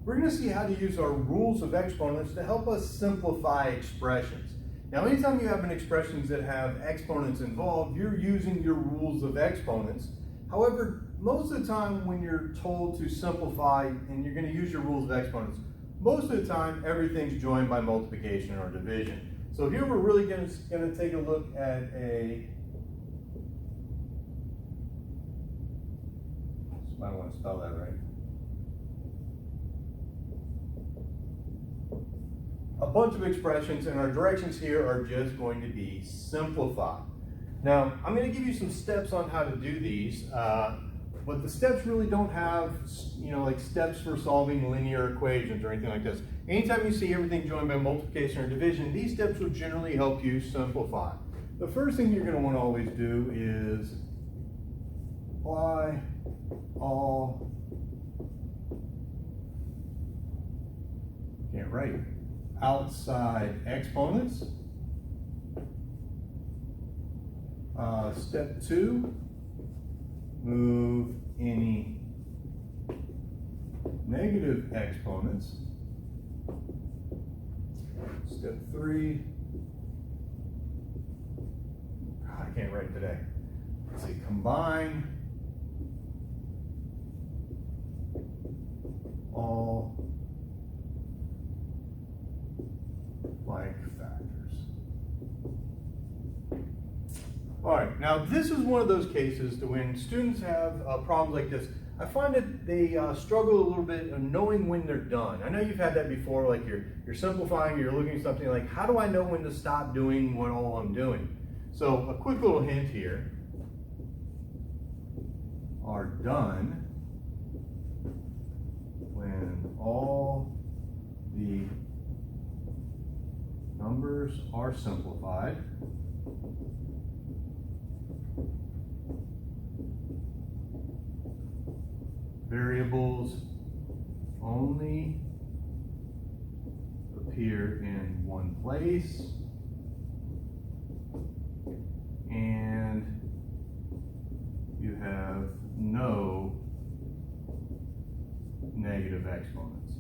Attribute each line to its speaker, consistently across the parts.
Speaker 1: we're going to see how to use our rules of exponents to help us simplify expressions. Now, anytime you have an expressions that have exponents involved, you're using your rules of exponents. However, most of the time when you're told to simplify and you're going to use your rules of exponents, most of the time everything's joined by multiplication or division. So here we're really going to take a look at I don't want to spell that right. A bunch of expressions, and our directions here are just going to be simplified. Now, I'm going to give you some steps on how to do these, but the steps really don't have, like steps for solving linear equations or anything like this. Anytime you see everything joined by multiplication or division, these steps will generally help you simplify. The first thing you're going to want to always do is apply all, can't write, outside exponents. Step 2, move any negative exponents. Step 3, God, I can't write today. Let's see, combine all like factors. All right, now this is one of those cases that when students have problems like this, I find that they struggle a little bit in knowing when they're done. I know you've had that before, like you're simplifying, you're looking at something like, how do I know when to stop doing what all I'm doing? So a quick little hint here, are done when all the numbers are simplified. Variables only appear in one place, and you have no negative exponents.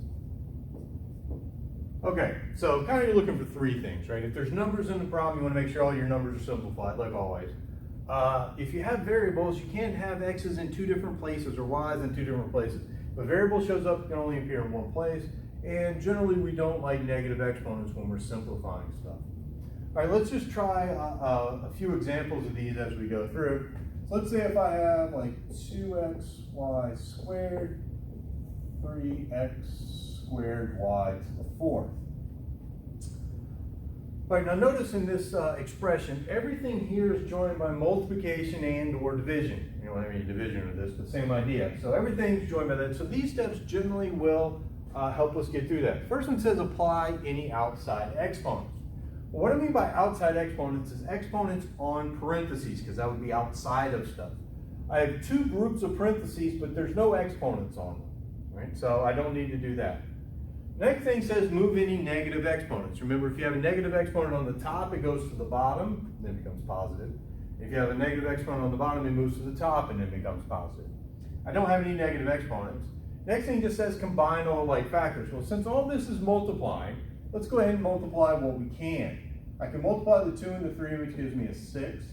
Speaker 1: Okay, so kind of you're looking for three things, right? If there's numbers in the problem, you want to make sure all your numbers are simplified, like always. If you have variables, you can't have x's in two different places or y's in two different places. If a variable shows up, it can only appear in one place, and generally we don't like negative exponents when we're simplifying stuff. All right, let's just try a few examples of these as we go through. So let's say if I have like 2xy squared, 3x squared y to the fourth. All right, now notice in this expression, everything here is joined by multiplication and or division. You don't have any division of this, but same idea. So everything's joined by that. So these steps generally will help us get through that. First one says apply any outside exponents. Well, what I mean by outside exponents is exponents on parentheses, because that would be outside of stuff. I have two groups of parentheses, but there's no exponents on them, right? So I don't need to do that. Next thing says move any negative exponents. Remember, if you have a negative exponent on the top, it goes to the bottom, then it becomes positive. If you have a negative exponent on the bottom, it moves to the top and then becomes positive. I don't have any negative exponents. Next thing just says combine all like factors. Well, since all this is multiplying, let's go ahead and multiply what we can. I can multiply the 2 and the 3, which gives me a 6.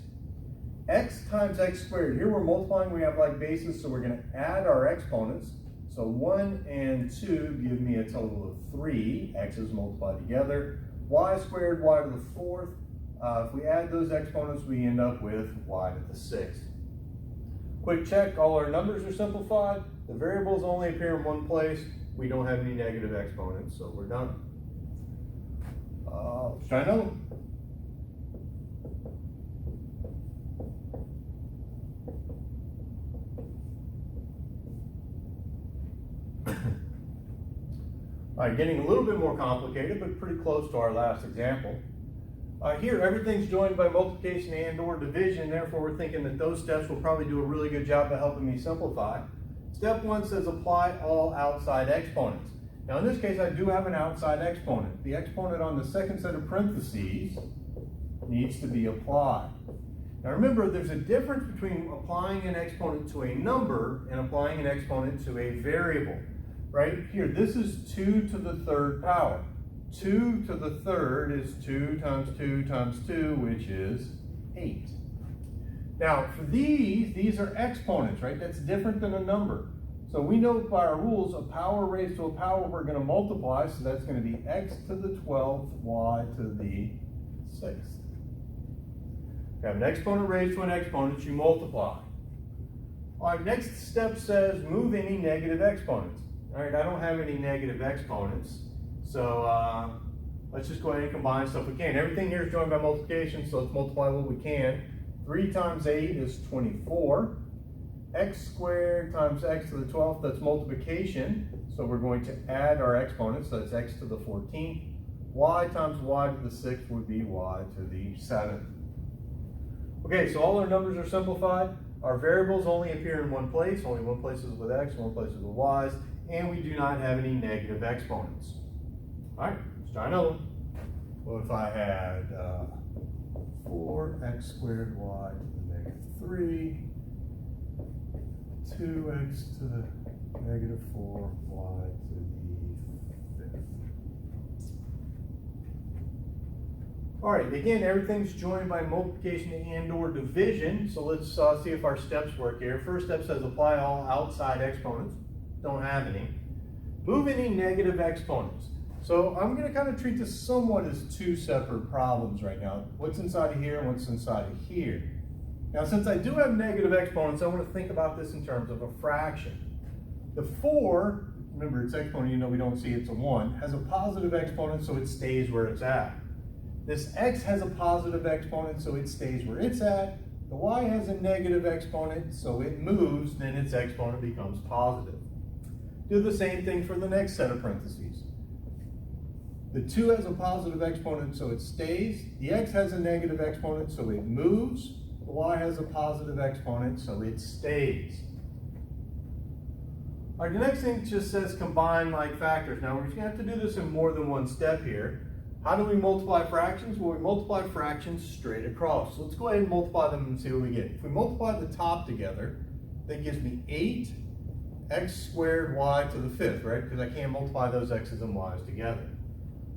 Speaker 1: X times x squared. Here we're multiplying, we have like bases, so we're going to add our exponents. So 1 and 2 give me a total of 3. X's multiplied together. Y squared, y to the fourth. If we add those exponents, we end up with y to the sixth. Quick check, all our numbers are simplified. The variables only appear in one place. We don't have any negative exponents, so we're done. Let's try another one. All right, getting a little bit more complicated, but pretty close to our last example. Here, everything's joined by multiplication and or division, therefore we're thinking that those steps will probably do a really good job of helping me simplify. Step 1 says apply all outside exponents. Now in this case, I do have an outside exponent. The exponent on the second set of parentheses needs to be applied. Now remember, there's a difference between applying an exponent to a number and applying an exponent to a variable. right here, this is 2 to the third power. 2 to the third is 2 times 2 times 2, which is 8. Now, for these are exponents, right? That's different than a number. So we know by our rules, a power raised to a power we're going to multiply, so that's going to be x to the 12th, y to the 6th. We have an exponent raised to an exponent, you multiply. All right, next step says move any negative exponents. All right, I don't have any negative exponents, so let's just go ahead and combine stuff we can. Everything here is joined by multiplication, so let's multiply what we can. 3 times 8 is 24. X squared times x to the 12th, that's multiplication. So we're going to add our exponents, so that's x to the 14th. Y times y to the 6th would be y to the 7th. Okay, so all our numbers are simplified. Our variables only appear in one place. Only one place is with x, one place is with y's, and we do not have any negative exponents. All right, let's try another one. Well, if I had 4x squared y to the negative 3, 2x to the negative 4, y to the 5th. All right, again, everything's joined by multiplication and or division. So let's see if our steps work here. First step says apply all outside exponents. Don't have any. Move any negative exponents. So I'm going to kind of treat this somewhat as two separate problems right now. What's inside of here and what's inside of here. Now, since I do have negative exponents, I want to think about this in terms of a fraction. The 4, remember it's exponent, you know we don't see it's a 1, has a positive exponent, so it stays where it's at. This x has a positive exponent, so it stays where it's at. The y has a negative exponent, so it moves, then its exponent becomes positive. Do the same thing for the next set of parentheses. The 2 has a positive exponent, so it stays. The x has a negative exponent, so it moves. The y has a positive exponent, so it stays. All right, the next thing just says combine like factors. Now, we're going to have to do this in more than one step here. How do we multiply fractions? Well, we multiply fractions straight across. So let's go ahead and multiply them and see what we get. If we multiply the top together, that gives me 8x squared y to the 5th, right? Because I can't multiply those x's and y's together.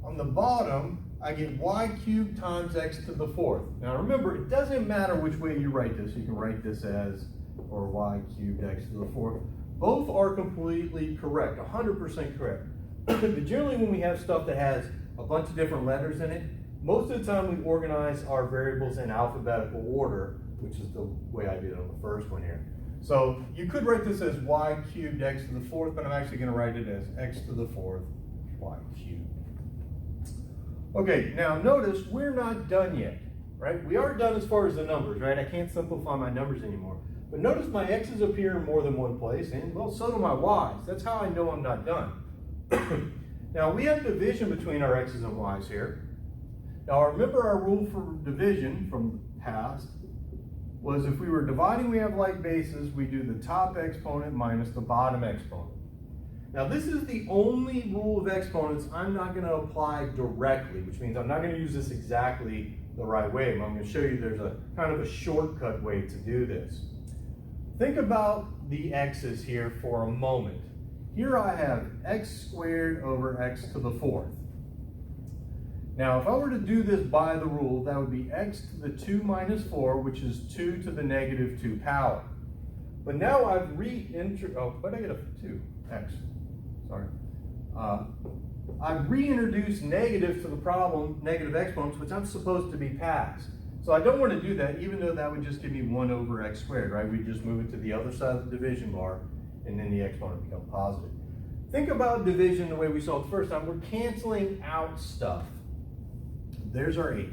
Speaker 1: On the bottom, I get y cubed times x to the 4th. Now remember, it doesn't matter which way you write this. You can write this as, or y cubed x to the 4th. Both are completely correct, 100% correct. But generally when we have stuff that has a bunch of different letters in it, most of the time we organize our variables in alphabetical order, which is the way I did on the first one here. So you could write this as y cubed x to the 4th, but I'm actually going to write it as x to the 4th y cubed. Okay, now notice we're not done yet, right? We are done as far as the numbers, right? I can't simplify my numbers anymore. But notice my x's appear in more than one place, and well, so do my y's. That's how I know I'm not done. Now, we have division between our x's and y's here. Now, remember our rule for division from the past was if we were dividing, we have like bases, we do the top exponent minus the bottom exponent. Now, this is the only rule of exponents I'm not going to apply directly, which means I'm not going to use this exactly the right way. But I'm going to show you there's a kind of a shortcut way to do this. Think about the x's here for a moment. Here I have x squared over x to the 4th. Now, if I were to do this by the rule, that would be x to the 2 minus 4, which is 2 to the negative 2 power. But now I've but I get a 2x. Sorry. I've reintroduced negatives to the problem, negative exponents, which I'm supposed to be past. So I don't want to do that, even though that would just give me 1 over x squared, right? We just move it to the other side of the division bar, and then the exponent becomes positive. Think about division the way we saw it the first time. We're canceling out stuff. There's our 8.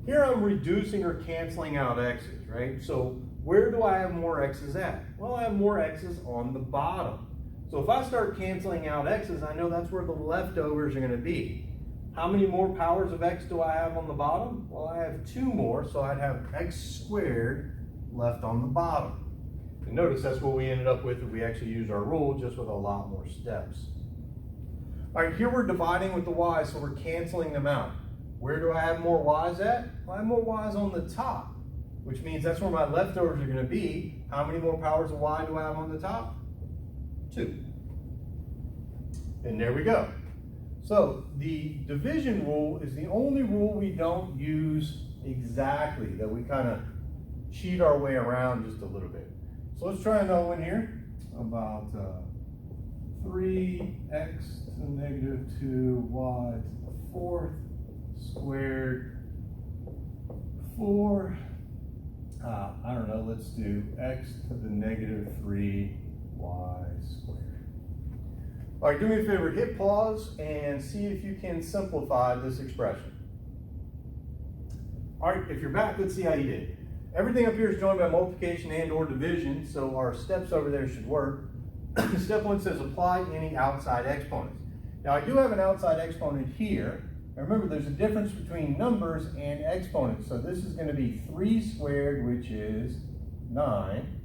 Speaker 1: Here I'm reducing or canceling out x's, right? So where do I have more x's at? Well, I have more x's on the bottom. So if I start canceling out x's, I know that's where the leftovers are going to be. How many more powers of x do I have on the bottom? Well, I have 2 more, so I'd have x squared left on the bottom. And notice that's what we ended up with if we actually used our rule, just with a lot more steps. All right, here we're dividing with the y's, so we're canceling them out. Where do I have more y's at? Well, I have more y's on the top, which means that's where my leftovers are going to be. How many more powers of y do I have on the top? 2. And there we go. So the division rule is the only rule we don't use exactly, that we kind of cheat our way around just a little bit. So let's try another one here about 3x to the negative 2y to the 4th squared 4. I don't know, let's do x to the negative 3y squared. All right, do me a favor, hit pause and see if you can simplify this expression. All right, if you're back, let's see how you did. Everything up here is joined by multiplication and or division, so our steps over there should work. Step 1 says apply any outside exponents. Now I do have an outside exponent here. Now remember, there's a difference between numbers and exponents. So this is going to be 3 squared, which is 9.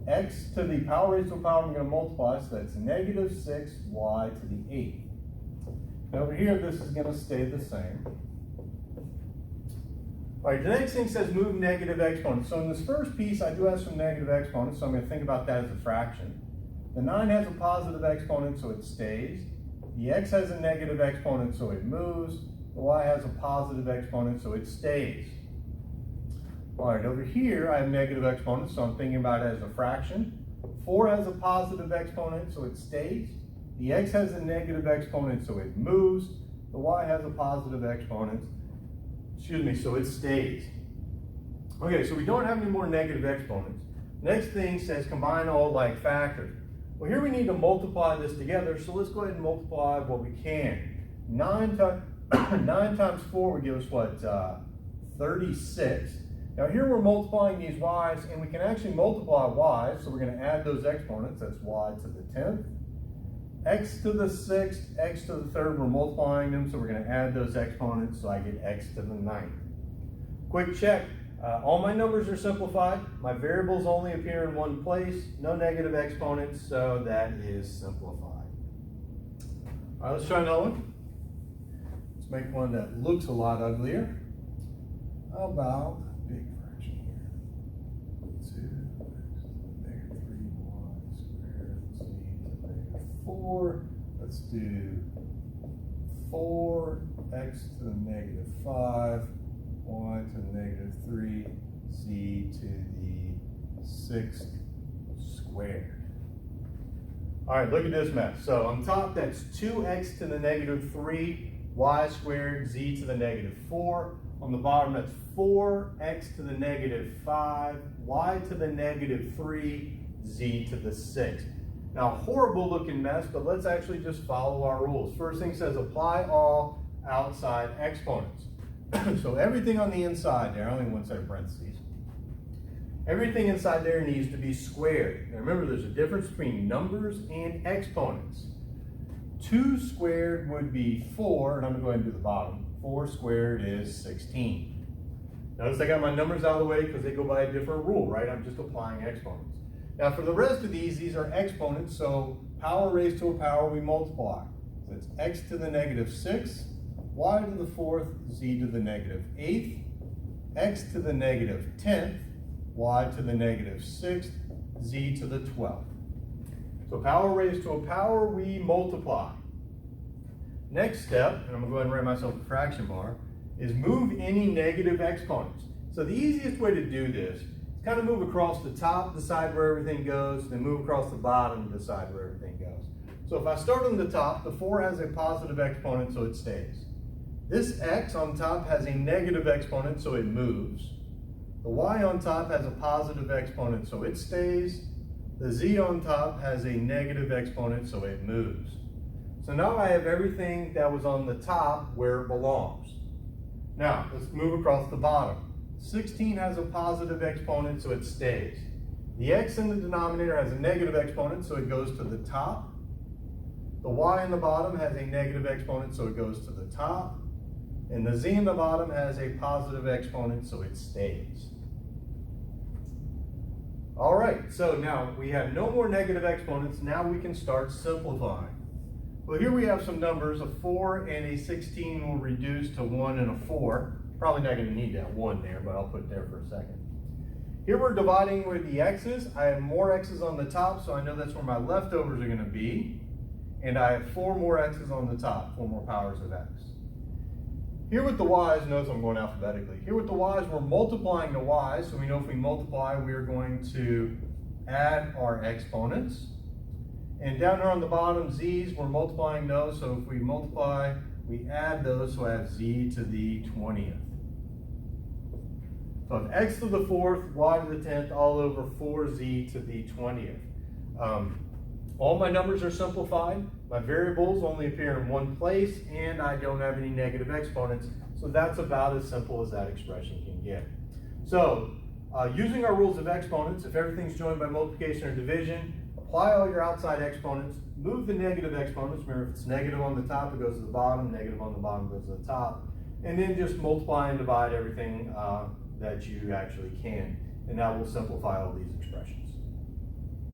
Speaker 1: X to the power raised to a power, I'm going to multiply, so that's negative 6y to the 8th. Now over here, this is going to stay the same. All right, the next thing says move negative exponents. So in this first piece, I do have some negative exponents, so I'm going to think about that as a fraction. The 9 has a positive exponent, so it stays. The x has a negative exponent, so it moves. The y has a positive exponent, so it stays. All right, over here, I have negative exponents, so I'm thinking about it as a fraction. 4 has a positive exponent, so it stays. The x has a negative exponent, so it moves. The y has a positive exponent, so it stays. Okay, so we don't have any more negative exponents. Next thing says combine all like factors. Well, here we need to multiply this together, so let's go ahead and multiply what we can. 9 times 4 would give us what? 36. Now here we're multiplying these y's, and we can actually multiply y's, so we're going to add those exponents. That's y to the 10th. X to the 6th, x to the 3rd, we're multiplying them, so we're going to add those exponents, so I get x to the 9th. Quick check. All my numbers are simplified. My variables only appear in one place. No negative exponents, so that is simplified. All right, let's try another one. Let's make one that looks a lot uglier. How about big fraction here? 2x to the negative 3y squared z to the negative 4. Let's do 4x to the negative 5. Y to the negative 3, z to the 6th squared. All right, look at this mess. So on top, that's 2x to the negative 3, y squared, z to the negative 4. On the bottom, that's 4x to the negative 5, y to the negative 3, z to the 6th. Now, horrible looking mess, but let's actually just follow our rules. First thing says apply all outside exponents. So everything on the inside there, only one set of parentheses, everything inside there needs to be squared. Now remember, there's a difference between numbers and exponents. 2 squared would be 4, and I'm going to go ahead and do the bottom. 4 squared is 16. Notice I got my numbers out of the way because they go by a different rule, right? I'm just applying exponents. Now for the rest of these are exponents, so power raised to a power, we multiply. So it's x to the negative 6. Y to the 4th, z to the negative 8th, x to the negative 10th, y to the negative 6th, z to the 12th. So power raised to a power, we multiply. Next step, and I'm going to go ahead and write myself a fraction bar, is move any negative exponents. So the easiest way to do this is kind of move across the top, decide where everything goes, then move across the bottom, decide where everything goes. So if I start on the top, the 4 has a positive exponent, so it stays. This x on top has a negative exponent, so it moves. The y on top has a positive exponent, so it stays. The z on top has a negative exponent, so it moves. So now I have everything that was on the top where it belongs. Now, let's move across the bottom. 16 has a positive exponent, so it stays. The x in the denominator has a negative exponent, so it goes to the top. The y in the bottom has a negative exponent, so it goes to the top. And the z in the bottom has a positive exponent, so it stays. All right, so now we have no more negative exponents. Now we can start simplifying. Well, here we have some numbers. A 4 and a 16 will reduce to 1 and a 4. Probably not going to need that 1 there, but I'll put it there for a second. Here we're dividing with the x's. I have more x's on the top, so I know that's where my leftovers are going to be. and I have 4 more x's on the top, 4 more powers of x. Here with the y's, notice I'm going alphabetically. Here with the y's, we're multiplying the y's, so we know if we multiply, we are going to add our exponents. And down here on the bottom, z's, we're multiplying those, so if we multiply, we add those, so I have z to the 20th. So I have x to the 4th, y to the 10th, all over 4z to the 20th. All my numbers are simplified. My variables only appear in one place, and I don't have any negative exponents. So that's about as simple as that expression can get. So using our rules of exponents, if everything's joined by multiplication or division, apply all your outside exponents, move the negative exponents. Remember, if it's negative on the top, it goes to the bottom, negative on the bottom goes to the top, and then just multiply and divide everything that you actually can. And that will simplify all these expressions.